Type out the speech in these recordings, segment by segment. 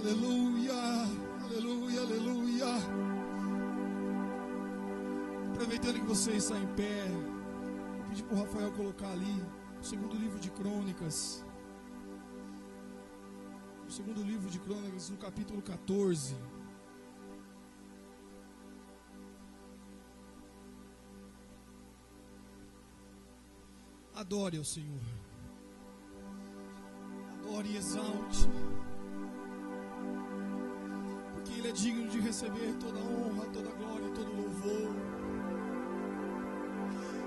Aleluia, aleluia, aleluia. Aproveitando que você está em pé, vou pedir para o Rafael colocar ali o segundo livro de Crônicas. O segundo livro de Crônicas, no capítulo 14. Adore ao Senhor. Adore e exalte. Porque Ele é digno de receber toda a honra, toda a glória e todo o louvor.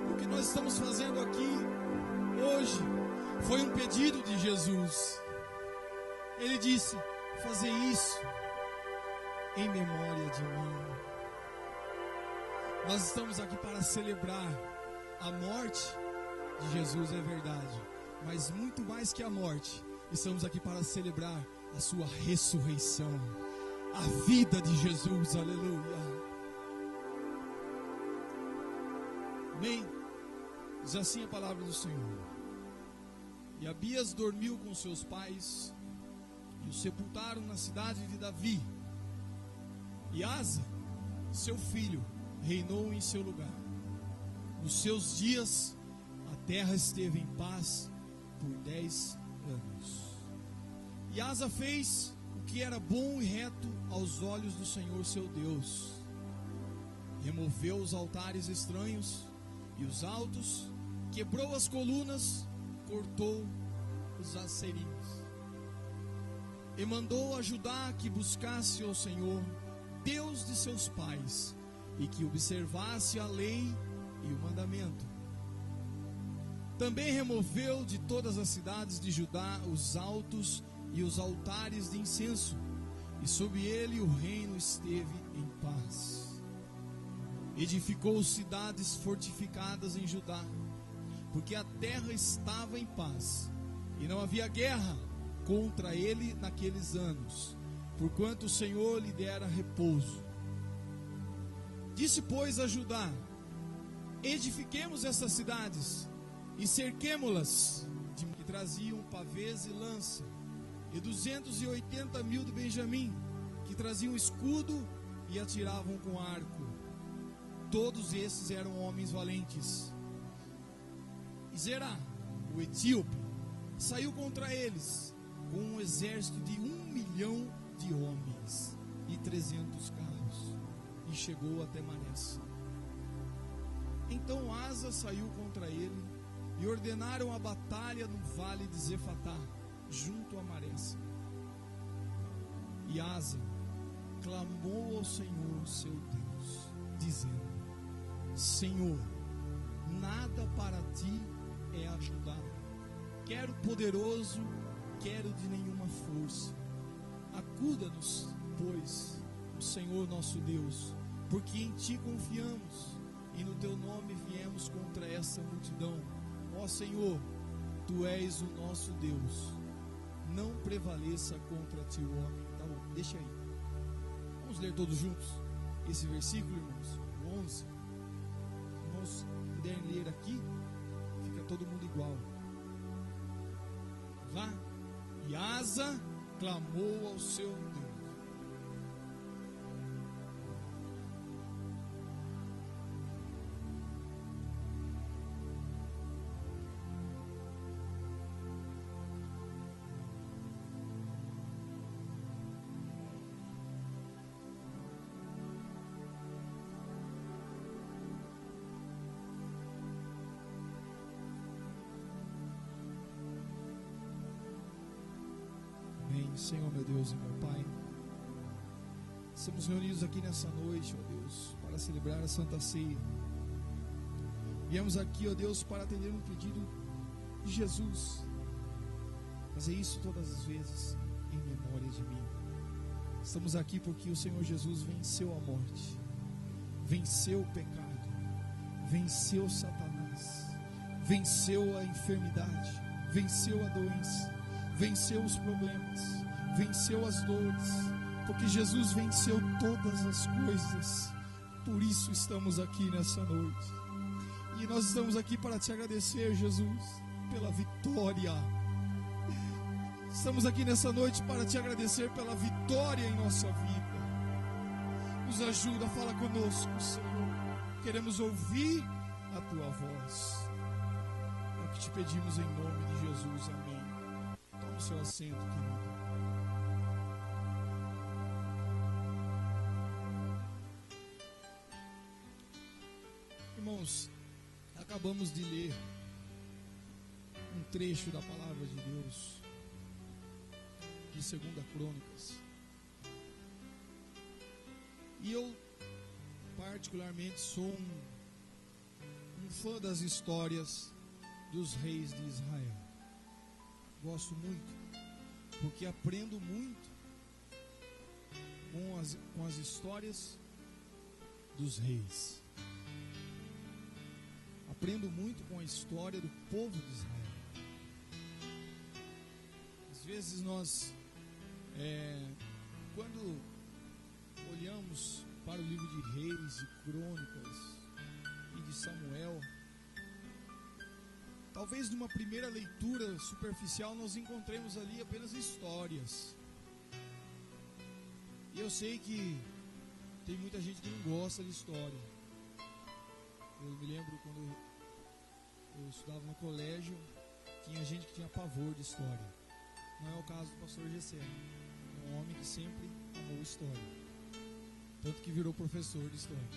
O que nós estamos fazendo aqui hoje foi um pedido de Jesus. Ele disse: fazer isso em memória de mim. Nós estamos aqui para celebrar a morte de Jesus, é verdade, mas muito mais que a morte, estamos aqui para celebrar a sua ressurreição, a vida de Jesus, aleluia. Amém? Diz assim a palavra do Senhor. E Abias dormiu com seus pais e o sepultaram na cidade de Davi. E Asa, seu filho, reinou em seu lugar. Nos seus dias a terra esteve em paz por 10 anos. E Asa fez o que era bom e reto aos olhos do Senhor seu Deus. Removeu os altares estranhos e os altos, quebrou as colunas, cortou os asserimos. E mandou a Judá que buscasse ao Senhor, Deus de seus pais, e que observasse a lei e o mandamento. Também removeu de todas as cidades de Judá os altos e os altares de incenso, e sob ele o reino esteve em paz. Edificou cidades fortificadas em Judá, porque a terra estava em paz, e não havia guerra contra ele naqueles anos, porquanto o Senhor lhe dera repouso. Disse, pois, a Judá: edifiquemos essas cidades e cerquemo-las, que traziam pavês e lança, e 280.000 de Benjamim, que traziam escudo e atiravam com arco. Todos esses eram homens valentes. E Zerá, o etíope, saiu contra eles com um exército de 1.000.000 de homens e 300 carros, e chegou até Marés. Então Asa saiu contra ele, e ordenaram a batalha no vale de Zefatá, junto a Marés. E Asa clamou ao Senhor seu Deus, dizendo: Senhor, nada para ti é ajudar, quero poderoso, quero de nenhuma força. Acuda-nos, pois, o Senhor nosso Deus, porque em ti confiamos, e no teu nome viemos contra essa multidão. Ó Senhor, tu és o nosso Deus, não prevaleça contra ti o homem. Tá bom, deixa aí. Vamos ler todos juntos esse versículo, irmãos, o 11. Se irmãos puderem ler aqui, fica todo mundo igual. Vamos lá? E Asa clamou ao seu Deus. Senhor, meu Deus e meu Pai, estamos reunidos aqui nessa noite, ó Deus, para celebrar a Santa Ceia. Viemos aqui, ó Deus, para atender um pedido de Jesus, fazer isso todas as vezes em memória de mim. Estamos aqui porque o Senhor Jesus venceu a morte, venceu o pecado, venceu Satanás, venceu a enfermidade, venceu a doença, venceu os problemas, venceu as dores, porque Jesus venceu todas as coisas. Por isso estamos aqui nessa noite, e nós estamos aqui para te agradecer, Jesus, pela vitória. Estamos aqui nessa noite para te agradecer pela vitória em nossa vida. Nos ajuda, fala conosco, Senhor. Queremos ouvir a tua voz. É o que te pedimos em nome de Jesus. Amém. Toma o seu assento, querido. Irmãos, acabamos de ler um trecho da palavra de Deus de 2 Crônicas. E eu particularmente sou um fã das histórias dos reis de Israel. Gosto muito, porque aprendo muito com as histórias dos reis. Aprendo muito com a história do povo de Israel. Às vezes nós, quando olhamos para o livro de Reis, de Crônicas e de Samuel, talvez numa primeira leitura superficial nós encontremos ali apenas histórias. E eu sei que tem muita gente que não gosta de história. Eu me lembro quando eu estudava no colégio, tinha gente que tinha pavor de história. Não é o caso do pastor Gessé. É um homem que sempre amou história, tanto que virou professor de história.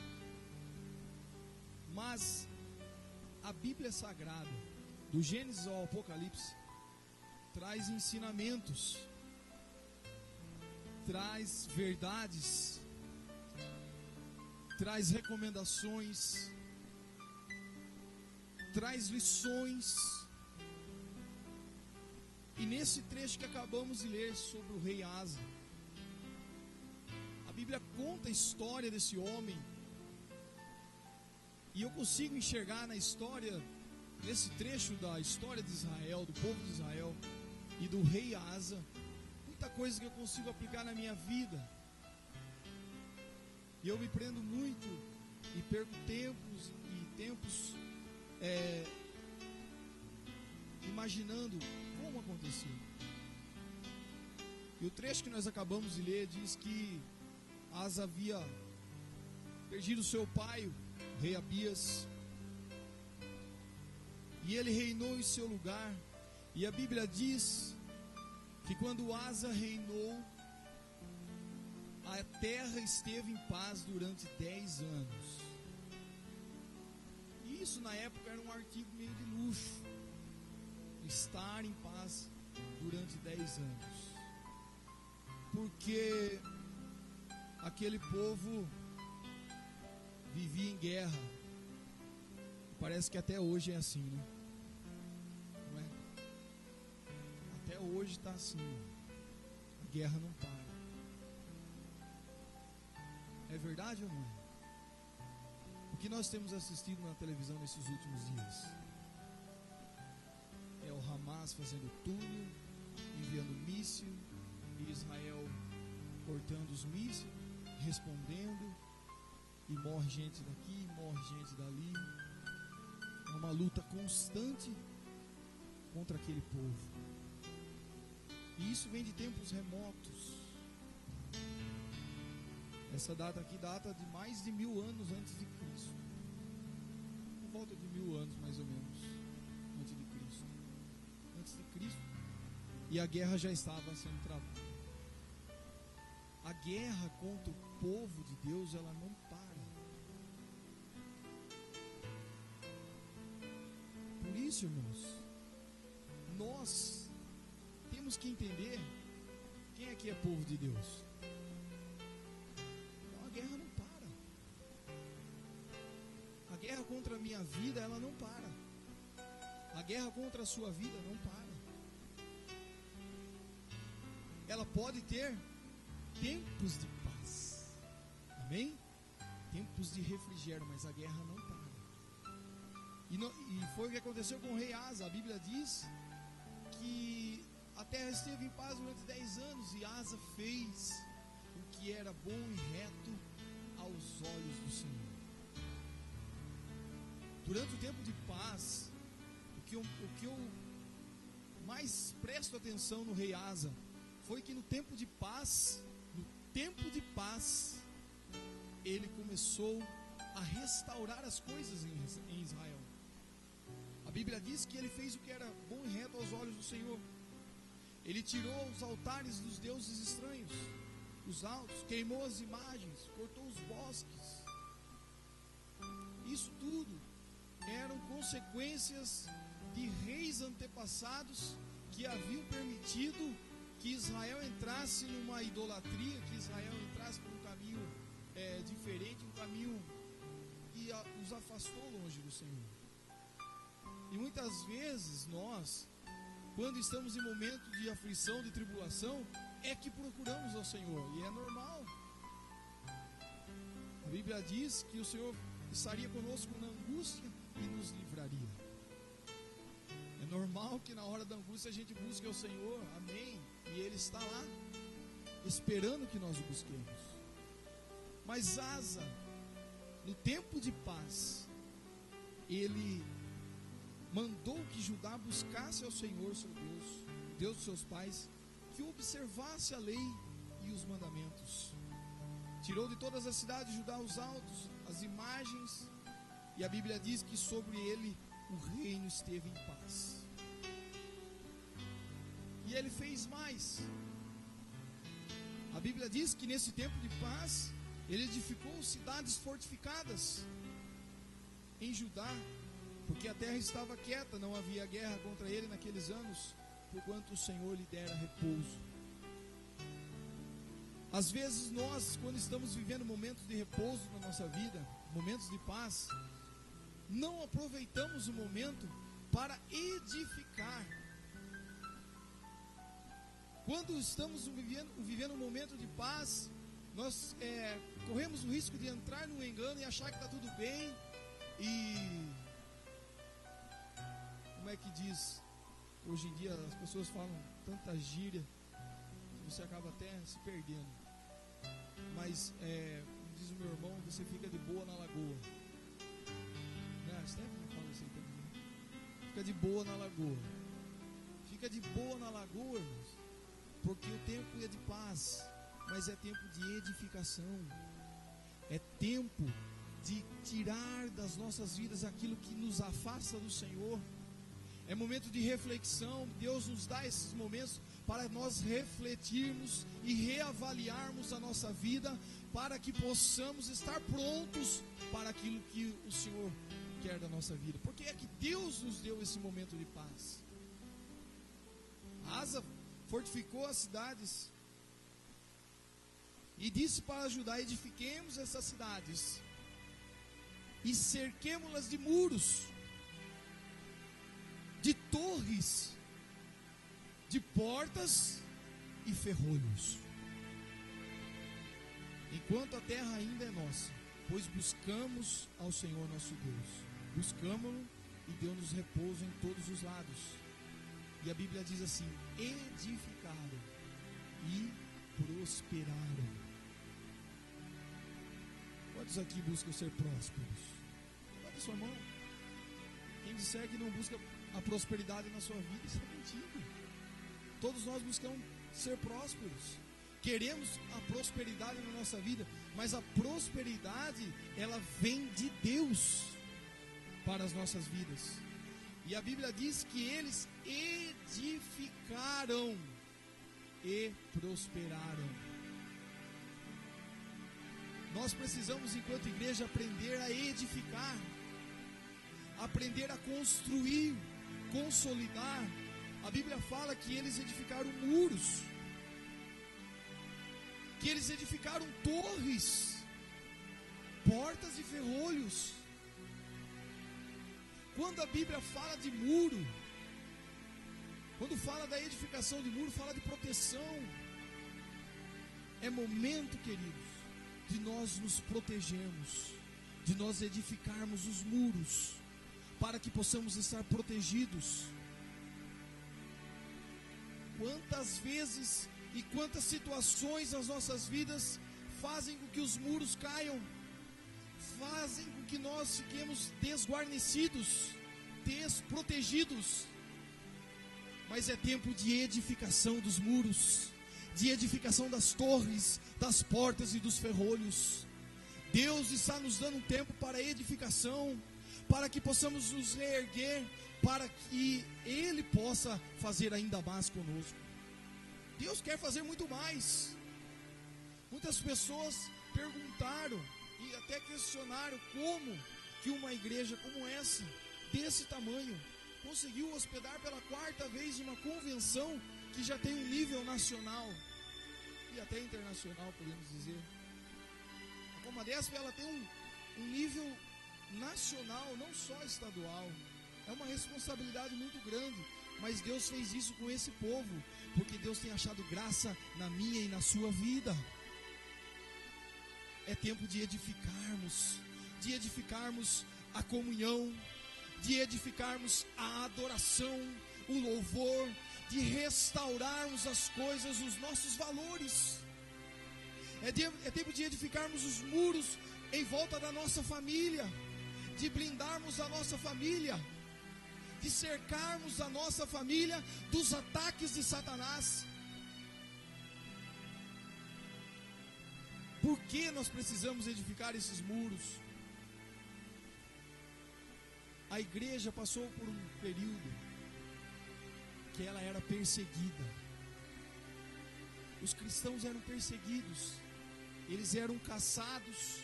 Mas a Bíblia Sagrada, do Gênesis ao Apocalipse, traz ensinamentos, traz verdades, traz recomendações, traz lições. E nesse trecho que acabamos de ler sobre o rei Asa, a Bíblia conta a história desse homem, e eu consigo enxergar na história, nesse trecho da história de Israel, do povo de Israel e do rei Asa, muita coisa que eu consigo aplicar na minha vida. E eu me prendo muito e perco tempos imaginando como aconteceu. E o trecho que nós acabamos de ler diz que Asa havia perdido seu pai, o rei Abias, e ele reinou em seu lugar. E a Bíblia diz que quando Asa reinou, a terra esteve em paz durante 10 anos. E isso na época era um artigo meio de luxo, estar em paz durante 10 anos. Porque aquele povo vivia em guerra. Parece que até hoje é assim, né? Não é? Até hoje está assim. A guerra não para. É verdade ou não é? O que nós temos assistido na televisão nesses últimos dias é o Hamas fazendo túnel, enviando míssil, e Israel cortando os mísseis, respondendo, e morre gente daqui, morre gente dali. É uma luta constante contra aquele povo. E isso vem de tempos remotos. Essa data aqui data de mais de 1000 anos antes de Cristo. Por volta de 1000 anos, mais ou menos, antes de Cristo. Antes de Cristo. E a guerra já estava sendo travada. A guerra contra o povo de Deus, ela não para. Por isso, irmãos, nós temos que entender quem aqui é povo de Deus. A guerra não para. A guerra contra a minha vida, ela não para. A guerra contra a sua vida não para. Ela pode ter tempos de paz, amém? Tempos de refrigério, mas a guerra não para. E foi o que aconteceu com o rei Asa. A Bíblia diz que a terra esteve em paz durante 10 anos, e Asa fez o que era bom e reto aos olhos do Senhor. Durante o tempo de paz, o que eu mais presto atenção no rei Asa foi que no tempo de paz, ele começou a restaurar as coisas em Israel. A Bíblia diz que ele fez o que era bom e reto aos olhos do Senhor. Ele tirou os altares dos deuses estranhos, os altos, queimou as imagens, cortou os bosques. Isso tudo eram consequências de reis antepassados que haviam permitido que Israel entrasse numa idolatria, que Israel entrasse por um caminho diferente, um caminho que os afastou longe do Senhor. E muitas vezes nós, quando estamos em momento de aflição, de tribulação, é que procuramos ao Senhor, e é normal. A Bíblia diz que o Senhor estaria conosco na angústia e nos livraria. É normal que na hora da angústia a gente busque ao Senhor, amém, e Ele está lá, esperando que nós o busquemos. Mas Asa, no tempo de paz, ele mandou que Judá buscasse ao Senhor, seu Deus, Deus dos seus pais, que observasse a lei e os mandamentos. Tirou de todas as cidades de Judá os altos, as imagens, e a Bíblia diz que sobre ele o reino esteve em paz. E ele fez mais. A Bíblia diz que nesse tempo de paz, ele edificou cidades fortificadas em Judá, porque a terra estava quieta, não havia guerra contra ele naqueles anos, porquanto o Senhor lhe dera repouso. Às vezes nós, quando estamos vivendo momentos de repouso na nossa vida, momentos de paz, não aproveitamos o momento para edificar. Quando estamos vivendo um momento de paz, nós corremos o risco de entrar num engano e achar que está tudo bem. E como é que diz? Hoje em dia as pessoas falam tanta gíria que você acaba até se perdendo. Mas diz o meu irmão, você fica de boa na lagoa. Sempre me fala assim também. Fica de boa na lagoa. Fica de boa na lagoa, irmãos, porque o tempo é de paz, mas é tempo de edificação. É tempo de tirar das nossas vidas aquilo que nos afasta do Senhor. É momento de reflexão. Deus nos dá esses momentos para nós refletirmos e reavaliarmos a nossa vida, para que possamos estar prontos para aquilo que o Senhor quer da nossa vida. Porque é que Deus nos deu esse momento de paz. Asa fortificou as cidades e disse para Judá: edifiquemos essas cidades e cerquemo-las de muros, de torres, de portas e ferrolhos, enquanto a terra ainda é nossa, pois buscamos ao Senhor nosso Deus. Buscamo-lo e deu-nos repouso em todos os lados. E a Bíblia diz assim: edificaram e prosperaram. Quantos aqui buscam ser prósperos? Levanta sua mão. Quem disser que não busca a prosperidade na sua vida, está mentindo. Todos nós buscamos ser prósperos. Queremos a prosperidade na nossa vida, mas a prosperidade, ela vem de Deus para as nossas vidas. E a Bíblia diz que eles edificaram e prosperaram. Nós precisamos, enquanto igreja, aprender a edificar, aprender a construir, consolidar. A Bíblia fala que eles edificaram muros, que eles edificaram torres, portas e ferrolhos. Quando a Bíblia fala de muro, quando fala da edificação de muro, fala de proteção. É momento, queridos, de nós nos protegermos, de nós edificarmos os muros, para que possamos estar protegidos. Quantas vezes e quantas situações nas nossas vidas fazem com que os muros caiam, fazem com que nós fiquemos desguarnecidos, desprotegidos. mas é tempo de edificação dos muros, de edificação das torres, das portas e dos ferrolhos. Deus está nos dando um tempo para edificação, para que possamos nos reerguer, para que Ele possa fazer ainda mais conosco. Deus quer fazer muito mais. Muitas pessoas perguntaram e até questionaram como que uma igreja como essa, desse tamanho, conseguiu hospedar pela 4ª vez uma convenção que já tem um nível nacional e até internacional, podemos dizer. A Comadesp, ela tem um nível nacional, não só estadual. É uma responsabilidade muito grande, mas Deus fez isso com esse povo, porque Deus tem achado graça na minha e na sua vida. É tempo de edificarmos a comunhão, de edificarmos a adoração, o louvor, de restaurarmos as coisas, os nossos valores. É tempo de edificarmos os muros em volta da nossa família, de blindarmos a nossa família, de cercarmos a nossa família dos ataques de Satanás. Por que nós precisamos edificar esses muros? A igreja passou por um período que ela era perseguida. Os cristãos eram perseguidos, eles eram caçados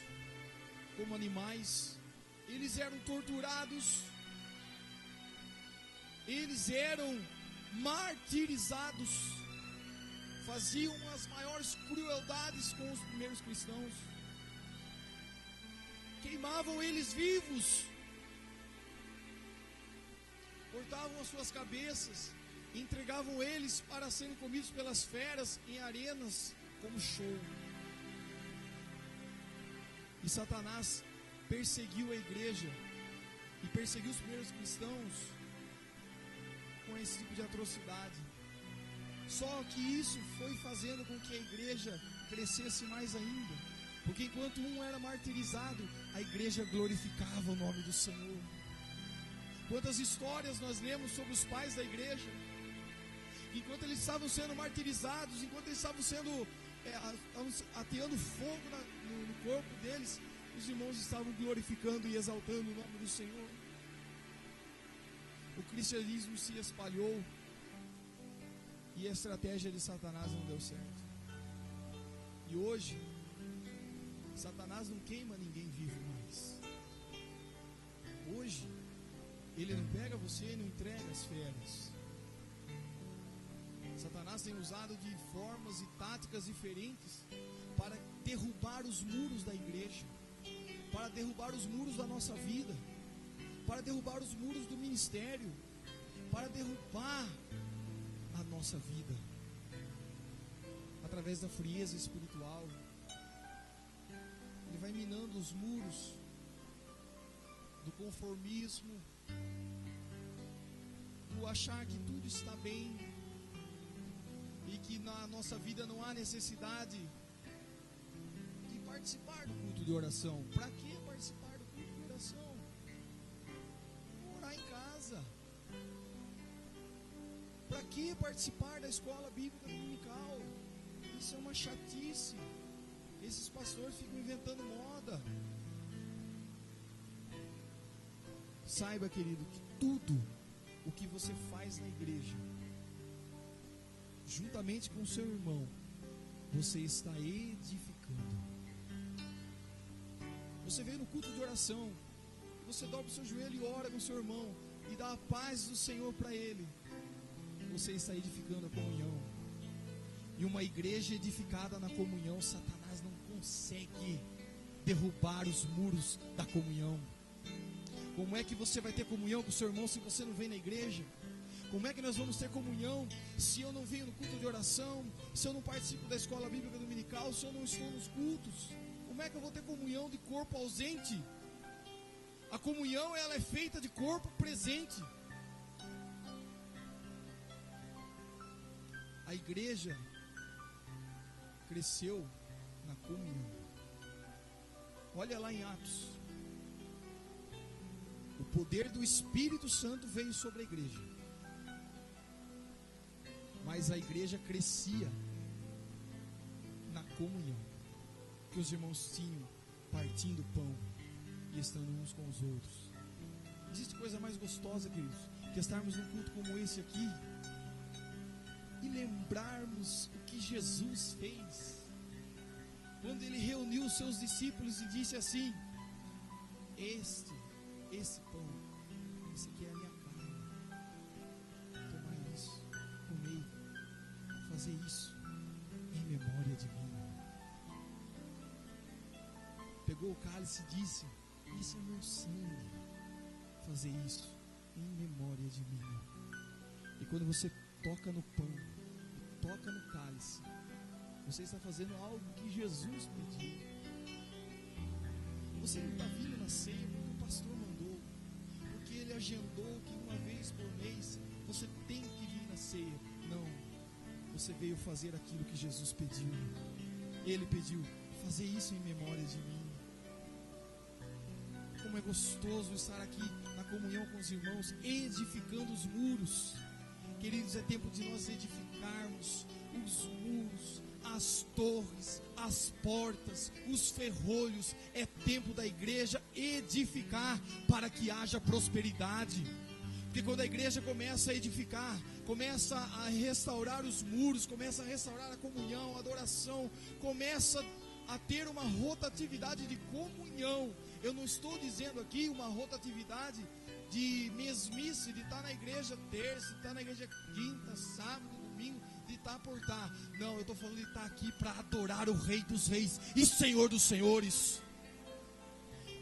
como animais, eles eram torturados, eles eram martirizados, faziam as maiores crueldades com os primeiros cristãos, queimavam eles vivos, cortavam as suas cabeças, entregavam eles para serem comidos pelas feras em arenas como show. E Satanás perseguiu a igreja e perseguiu os primeiros cristãos com esse tipo de atrocidade. Só que isso foi fazendo com que a igreja crescesse mais ainda, porque enquanto um era martirizado, a igreja glorificava o nome do Senhor. Quantas histórias nós lemos sobre os pais da igreja, enquanto eles estavam sendo martirizados, enquanto eles estavam sendo ateando fogo no corpo deles, os irmãos estavam glorificando e exaltando o nome do Senhor. O cristianismo se espalhou e a estratégia de Satanás não deu certo. E hoje, Satanás não queima ninguém vivo mais. Hoje, ele não pega você e não entrega as feras. Satanás tem usado de formas e táticas diferentes para derrubar os muros da igreja, para derrubar os muros da nossa vida, para derrubar os muros do ministério, para derrubar a nossa vida, através da frieza espiritual. Ele vai minando os muros do conformismo, do achar que tudo está bem e que na nossa vida não há necessidade de participar do culto de oração. Para que participar do culto de oração? Orar em casa. Para que participar da escola bíblica dominical? Isso é uma chatice. Esses pastores ficam inventando moda. Saiba, querido, que tudo o que você faz na igreja, juntamente com o seu irmão, você está edificando. Você veio no culto de oração, você dobra o seu joelho e ora com o seu irmão e dá a paz do Senhor para ele. Você está edificando a comunhão. E uma igreja edificada na comunhão, Satanás não consegue derrubar os muros da comunhão. Como é que você vai ter comunhão com o seu irmão se você não vem na igreja? Como é que nós vamos ter comunhão se eu não venho no culto de oração, se eu não participo da escola bíblica dominical, se eu não estou nos cultos? Como é que eu vou ter comunhão de corpo ausente? A comunhão, ela é feita de corpo presente. A igreja cresceu na comunhão. Olha lá em Atos. O poder do Espírito Santo veio sobre a igreja. mas a igreja crescia na comunhão que os irmãos tinham, partindo o pão e estando uns com os outros. Existe coisa mais gostosa, queridos, que estarmos num culto como esse aqui e lembrarmos o que Jesus fez quando Ele reuniu os seus discípulos e disse assim: esse pão, esse aqui é a minha carne, tomai isso, comei, fazer isso em memória de mim. Pegou o cálice e disse: esse é o meu sangue, fazer isso em memória de mim. E quando você toca no pão, toca no cálice, você está fazendo algo que Jesus pediu. Você não está vindo na ceia porque o pastor mandou, porque ele agendou que uma vez por mês você tem que vir na ceia. Não, você veio fazer aquilo que Jesus pediu. Ele pediu: fazer isso em memória de mim. Como é gostoso estar aqui na comunhão com os irmãos, edificando os muros. Queridos, é tempo de nós edificarmos os muros, as torres, as portas, os ferrolhos. É tempo da igreja edificar para que haja prosperidade. Porque quando a igreja começa a edificar, começa a restaurar os muros, começa a restaurar a comunhão, a adoração, começa a ter uma rotatividade de comunhão. Eu não estou dizendo aqui uma rotatividade de mesmice, de estar na igreja terça, de estar na igreja quinta, sábado, domingo, de estar por estar. Não, eu estou falando de estar aqui para adorar o Rei dos Reis e Senhor dos Senhores.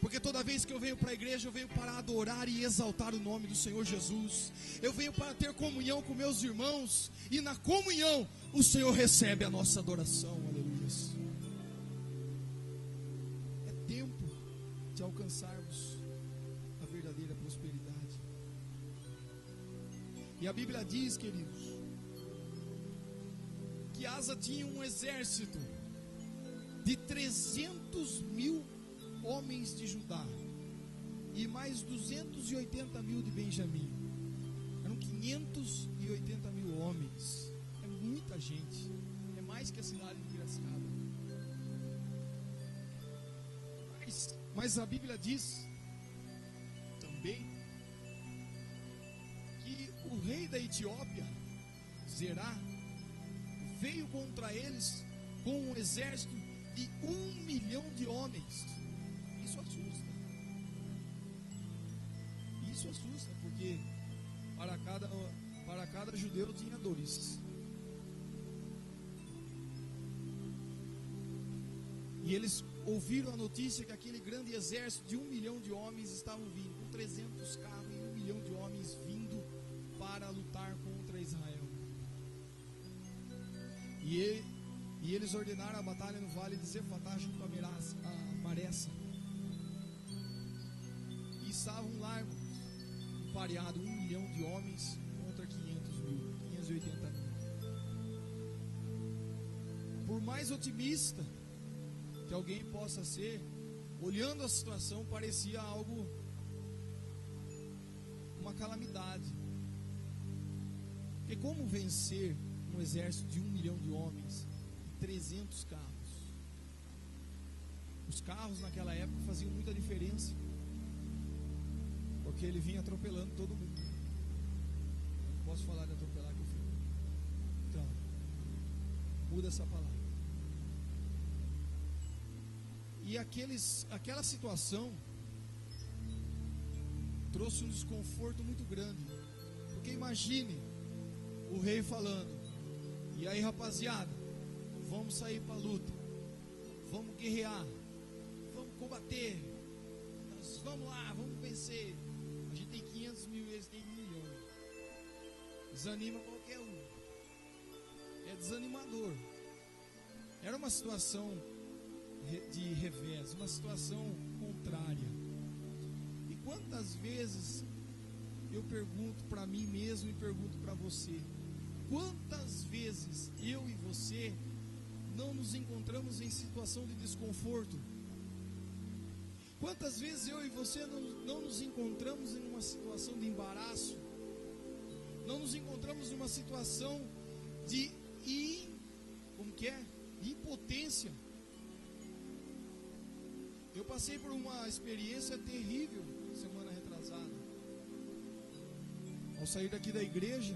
Porque toda vez que eu venho para a igreja, eu venho para adorar e exaltar o nome do Senhor Jesus. Eu venho para ter comunhão com meus irmãos, e na comunhão o Senhor recebe a nossa adoração. Aleluia. É tempo de alcançarmos a verdadeira prosperidade. E a Bíblia diz, queridos, que Asa tinha um exército de 300.000 homens de Judá e mais 280.000 de Benjamim. Eram 580.000 homens. É muita gente. É mais que a cidade de Piracicaba. Mas a Bíblia diz também que o rei da Etiópia, Zerá, veio contra eles com um exército de 1 milhão de homens. Isso assusta. Isso assusta, porque para cada judeu tinha dois. E eles ouviram a notícia que aquele grande exército de 1 milhão de homens estavam vindo, com 300 carros e 1 milhão de homens vindo para lutar contra Israel. E eles ordenaram a batalha no vale de Zefatá, junto a Maressa. E estavam lá, pareado 1 milhão de homens contra 580 mil. Por mais otimista que alguém possa ser, olhando a situação, parecia algo, uma calamidade. Porque como vencer um exército de 1 milhão de homens, 300 carros? Os carros naquela época faziam muita diferença, porque ele vinha atropelando todo mundo. Eu não posso falar de atropelar que eu fico. Então, muda essa palavra. E aquela situação trouxe um desconforto muito grande. Porque imagine o rei falando: e aí, rapaziada, vamos sair para a luta, vamos guerrear, vamos combater, nós vamos lá, vamos vencer. A gente tem 500 mil, eles têm 1 milhão. Desanima qualquer um. É desanimador. Era uma situação de revés, uma situação contrária. E quantas vezes eu pergunto para mim mesmo e pergunto para você: quantas vezes eu e você não nos encontramos em situação de desconforto? Quantas vezes eu e você não nos encontramos em uma situação de embaraço? Não nos encontramos em uma situação de impotência. Eu passei por uma experiência terrível semana retrasada. Ao sair daqui da igreja,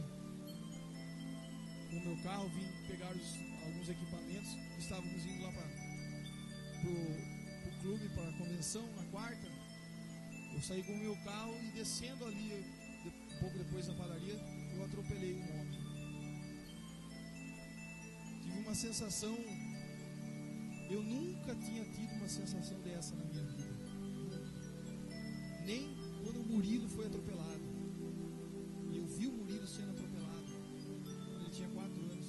com o meu carro, vim pegar alguns equipamentos. Estávamos indo lá para o clube, para a convenção, na quarta. Eu saí com o meu carro e descendo ali, um pouco depois da padaria, eu atropelei um homem. Tive uma sensação, eu nunca tinha tido uma sensação dessa na minha vida. Nem quando o Murilo foi atropelado. E eu vi o Murilo sendo atropelado. Ele tinha 4 anos.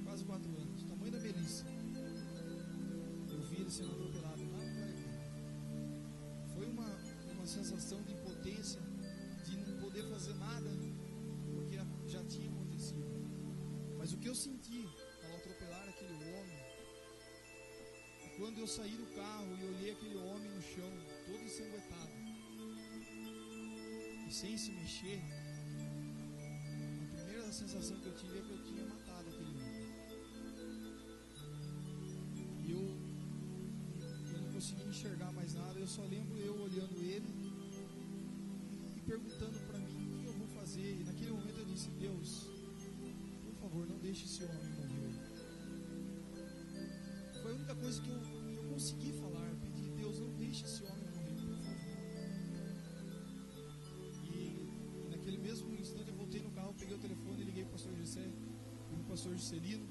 Quase 4 anos. O tamanho da Melissa. Eu vi ele sendo atropelado lá no Paraguai. Foi uma sensação de impotência, de não poder fazer nada, porque já tinha acontecido. Mas o que eu senti ao atropelar aquele homem, quando eu saí do carro e olhei aquele homem no chão, todo ensanguentado, e sem se mexer, a primeira sensação que eu tive é que eu tinha matado aquele homem. E eu não consegui enxergar mais nada. Eu só lembro eu olhando ele e perguntando para mim o que eu vou fazer. E naquele momento eu disse: Deus, por favor, não deixe esse homem morrer. Foi a única coisa que eu consegui falar. Pedir: Deus, não deixe esse homem morrer, por favor. E naquele mesmo instante eu voltei no carro, peguei o telefone e liguei para o pastor Gessé e o pastor Juscelino.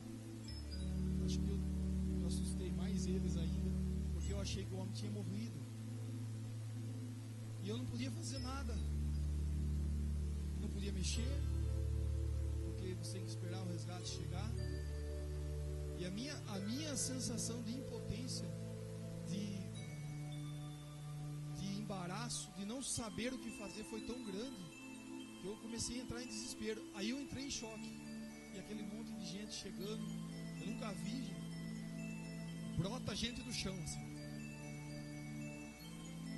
Acho que eu assustei mais eles ainda, porque eu achei que o homem tinha morrido. E eu não podia fazer nada. Não podia mexer, porque você tem que esperar o resgate chegar. E a minha sensação de impotência, de embaraço, de não saber o que fazer foi tão grande, que eu comecei a entrar em desespero. Aí eu entrei em choque. E aquele monte de gente chegando, eu nunca vi, gente. Brota gente do chão, assim.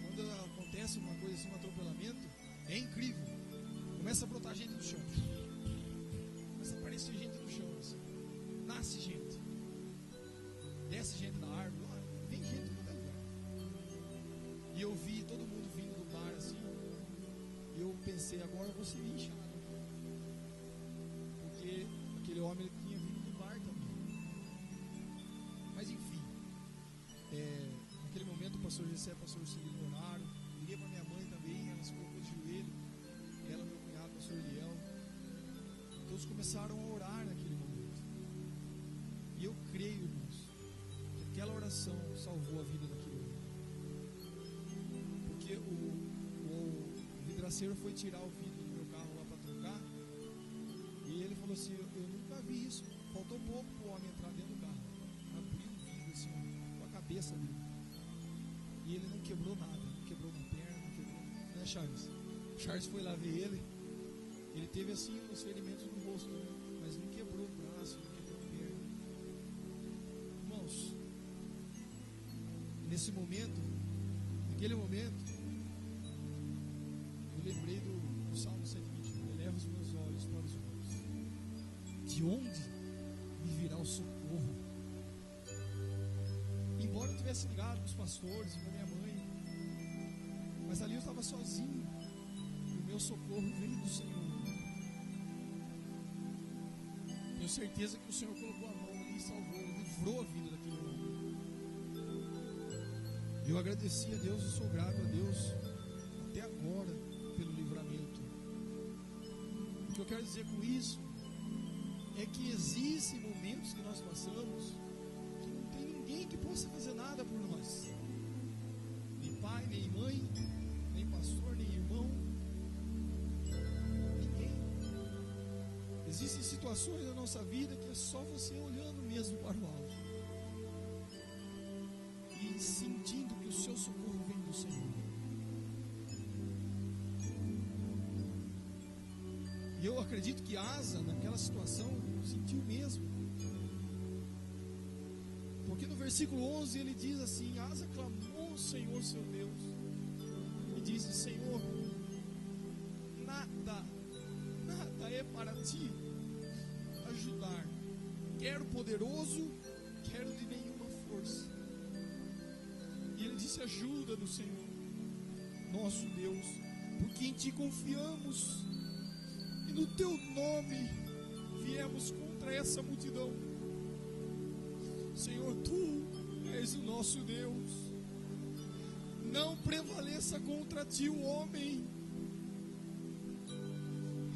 Quando acontece uma coisa assim, um atropelamento, é incrível. Começa a brotar gente do chão. Começa a aparecer gente do chão, assim. Nasce gente. Desce gente da árvore. Vem gente do lugar. E eu vi todo mundo vindo do mar, assim. E eu pensei: agora eu vou ser inchado. Porque aquele homem tinha vindo do mar também. Mas enfim. Naquele momento o pastor Gessé e o pastor Juscelino oraram. Liguei para minha mãe também, ela se colocou de joelho. Ela, meu cunhado, o pastor Eliel. Todos começaram a orar naquele momento. E eu creio, irmãos, que aquela oração salvou a vida daquele homem. Porque o vidraceiro foi tirar o vidro do meu carro lá para trocar. E ele falou assim: eu nunca vi isso. Faltou pouco para o homem entrar dentro do carro. Abriu o vidro assim, com a cabeça dele. E ele não quebrou nada. Não quebrou uma perna, não quebrou. Né, Charles? Charles foi lá ver ele. Ele teve assim os ferimentos no rosto, né? Mas não quebrou o braço, não quebrou a perna. Irmãos, nesse momento, naquele momento, eu lembrei do Salmo 121. Eleva os meus olhos para os montes. De onde me virá o socorro? Embora eu tivesse ligado com os pastores e com a minha mãe, mas ali eu estava sozinho. E o meu socorro veio do Senhor. Tenho certeza que o Senhor colocou a mão ali e salvou, livrou a vida daquele homem. Eu agradeci a Deus e sou grato a Deus até agora pelo livramento. O que eu quero dizer com isso é que existem momentos que nós passamos que não tem ninguém que possa fazer nada por nós. Nem pai, nem mãe, nem pastor, nem irmão. Existem situações na nossa vida que é só você olhando mesmo para o alto e sentindo que o seu socorro vem do Senhor. E eu acredito que Asa, naquela situação, sentiu mesmo. Porque no versículo 11 ele diz assim: Asa clamou ao Senhor seu Deus e disse: Senhor, nada é para ti. A ajudar, quero poderoso, quero de nenhuma força. E ele disse: ajuda-nos, Senhor, nosso Deus, porque em Ti confiamos, e no Teu nome viemos contra essa multidão. Senhor, Tu és o nosso Deus, não prevaleça contra Ti o homem.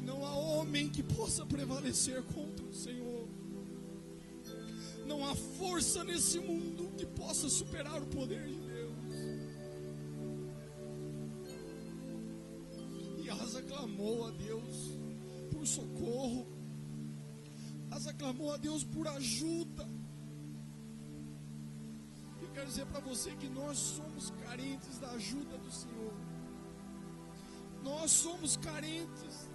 Não há homem que possa prevalecer contra o Senhor. Não há força nesse mundo que possa superar o poder de Deus. E Asa clamou a Deus por socorro. Asa clamou a Deus por ajuda. Eu quero dizer para você que nós somos carentes da ajuda do Senhor. Nós somos carentes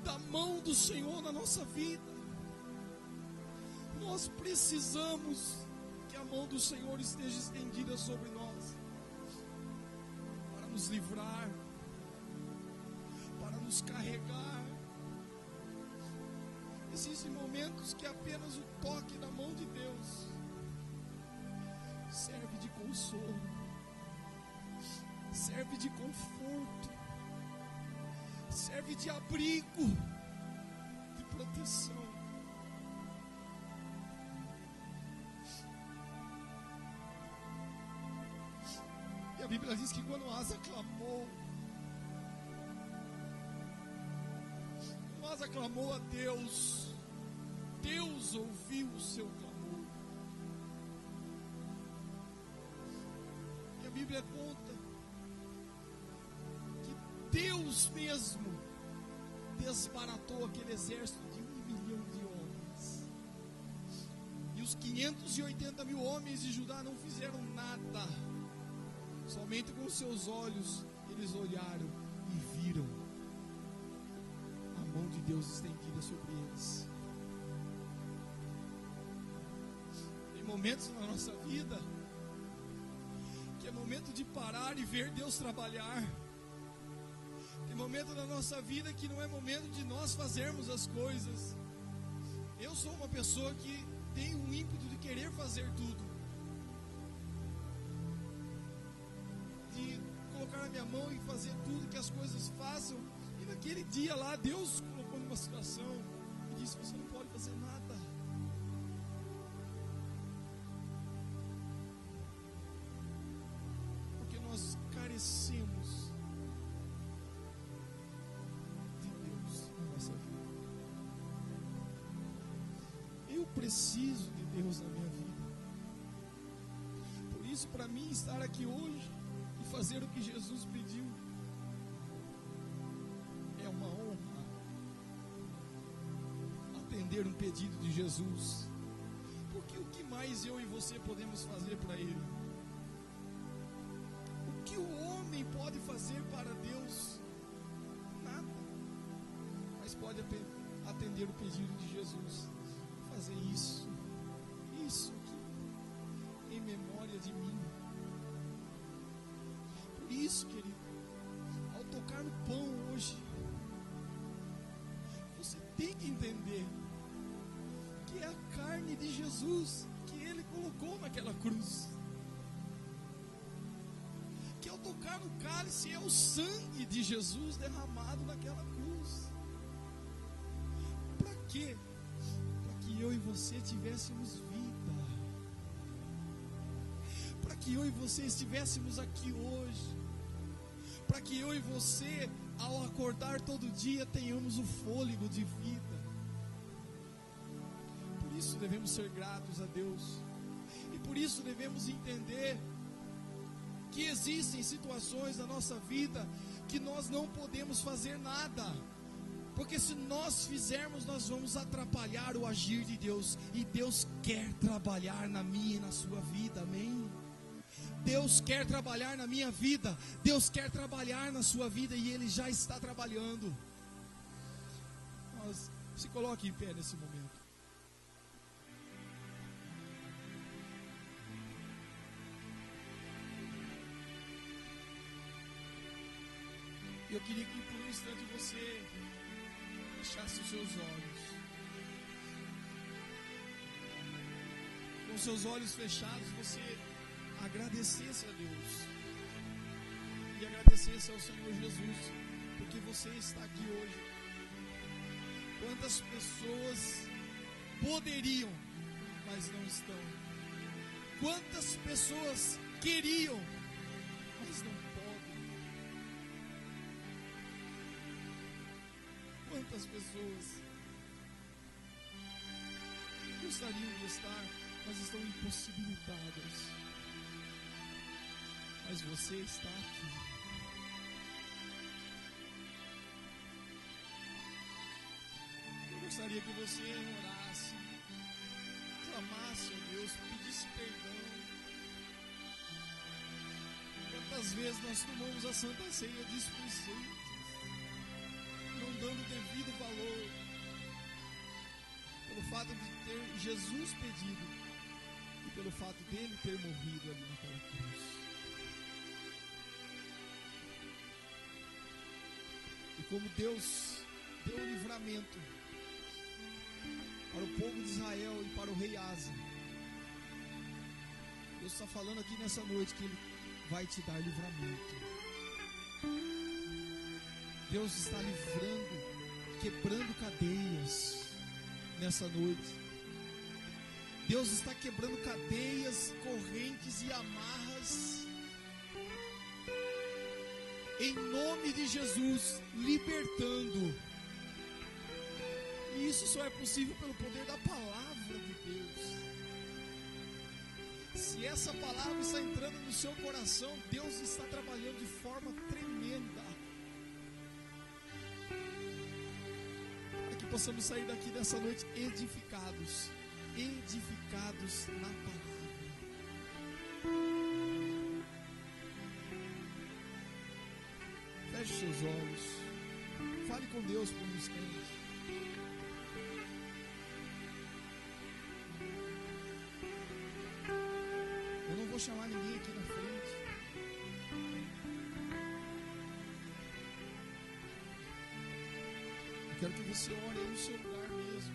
da mão do Senhor na nossa vida. Nós precisamos que a mão do Senhor esteja estendida sobre nós, para nos livrar, para nos carregar. Existem momentos que apenas o toque da mão de Deus serve de consolo, serve de conforto, serve de abrigo, de proteção. E a Bíblia diz que quando Asa clamou a Deus, Deus ouviu o seu clamor. E a Bíblia conta Deus mesmo desbaratou aquele exército de 1 milhão de homens. E os 580 mil homens de Judá não fizeram nada. Somente com seus olhos eles olharam e viram a mão de Deus estendida sobre eles. Tem momentos na nossa vida que é momento de parar e ver Deus trabalhar. Tem momento na nossa vida que não é momento de nós fazermos as coisas. Eu sou uma pessoa que tem um ímpeto de querer fazer tudo, de colocar na minha mão e fazer tudo que as coisas façam. E naquele dia lá, Deus colocou numa situação e disse: você não pode fazer nada. Porque nós carecemos preciso de Deus na minha vida. Por isso, para mim, estar aqui hoje e fazer o que Jesus pediu é uma honra. Atender um pedido de Jesus, porque o que mais eu e você podemos fazer para Ele? O que o homem pode fazer para Deus? Nada. Mas pode atender o pedido de Jesus. Fazer isso aqui, em memória de mim. Por isso, querido, ao tocar no pão hoje, você tem que entender que é a carne de Jesus que Ele colocou naquela cruz. Que ao tocar no cálice é o sangue de Jesus derramado naquela cruz. Para quê? Eu e você tivéssemos vida, para que eu e você estivéssemos aqui hoje, para que eu e você, ao acordar todo dia, tenhamos o fôlego de vida. Por isso devemos ser gratos a Deus, e por isso devemos entender que existem situações na nossa vida que nós não podemos fazer nada. Porque se nós fizermos, nós vamos atrapalhar o agir de Deus. E Deus quer trabalhar na minha e na sua vida, amém? Deus quer trabalhar na minha vida. Deus quer trabalhar na sua vida. E Ele já está trabalhando. Se coloque em pé nesse momento. Eu queria que por um instante você fechasse os seus olhos. com seus olhos fechados, você agradecesse a Deus e agradecesse ao Senhor Jesus, porque você está aqui hoje. Quantas pessoas poderiam, mas não estão? Quantas pessoas queriam, mas não podem? Quantas pessoas gostariam de estar, mas estão impossibilitadas? Mas você está aqui. Eu gostaria que você orasse, clamasse a Deus, pedisse perdão. Quantas vezes nós tomamos a Santa Ceia displicentes, não dando devido valor, pelo fato de ter Jesus pedido e pelo fato dele ter morrido ali naquela cruz. E como Deus deu o livramento para o povo de Israel e para o rei Asa, Deus está falando aqui nessa noite que Ele vai te dar livramento. Deus está livrando, quebrando cadeias nessa noite. Deus está quebrando cadeias, correntes e amarras. Em nome de Jesus, libertando. E isso só é possível pelo poder da palavra de Deus. Se essa palavra está entrando no seu coração, Deus está trabalhando de forma tremenda. Para que possamos sair daqui dessa noite edificados. Edificados na palavra. Feche seus olhos. Fale com Deus por um instante. Eu não vou chamar ninguém aqui na frente. Eu quero que você ore aí no seu lugar mesmo.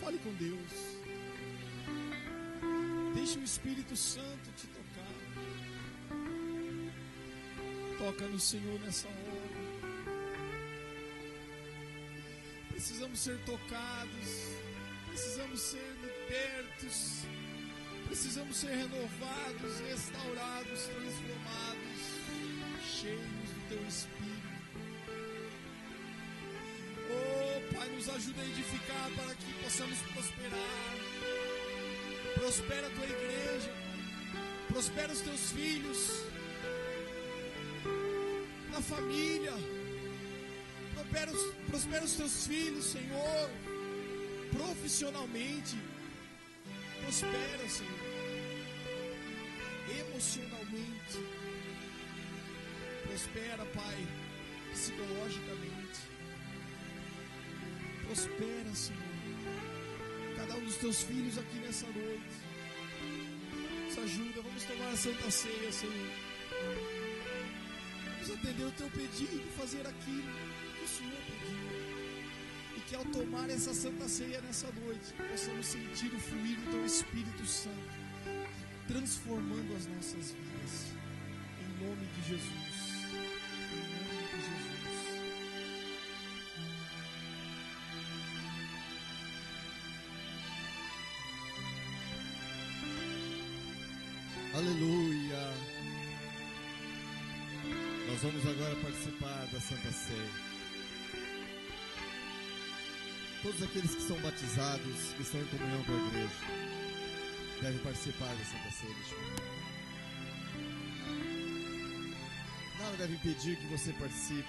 Fale com Deus. Deixe o Espírito Santo te tocar. Toca no Senhor nessa hora. Precisamos ser tocados. Precisamos ser libertos. Precisamos ser renovados, restaurados, transformados, cheios do Teu Espírito. Oh, Pai, nos ajuda a edificar para que possamos prosperar. Prospera a Tua igreja. Prospera os Teus filhos. Na família. Prospera os Teus filhos, Senhor. Profissionalmente. Prospera, Senhor. Emocionalmente. Prospera, Pai, psicologicamente. Prospera, Senhor, cada um dos Teus filhos aqui nessa noite. Nos ajuda, vamos tomar a Santa Ceia, Senhor. Vamos atender o Teu pedido, fazer aquilo que o Senhor pediu. E que ao tomar essa Santa Ceia nessa noite, possamos sentir o fluir do Teu Espírito Santo, transformando as nossas vidas. Em nome de Jesus. Em nome de Jesus. Aleluia. Nós vamos agora participar da Santa Ceia. Todos aqueles que são batizados, que estão em comunhão com a igreja, devem participar da Santa Ceia neste momento. Nada deve impedir que você participe.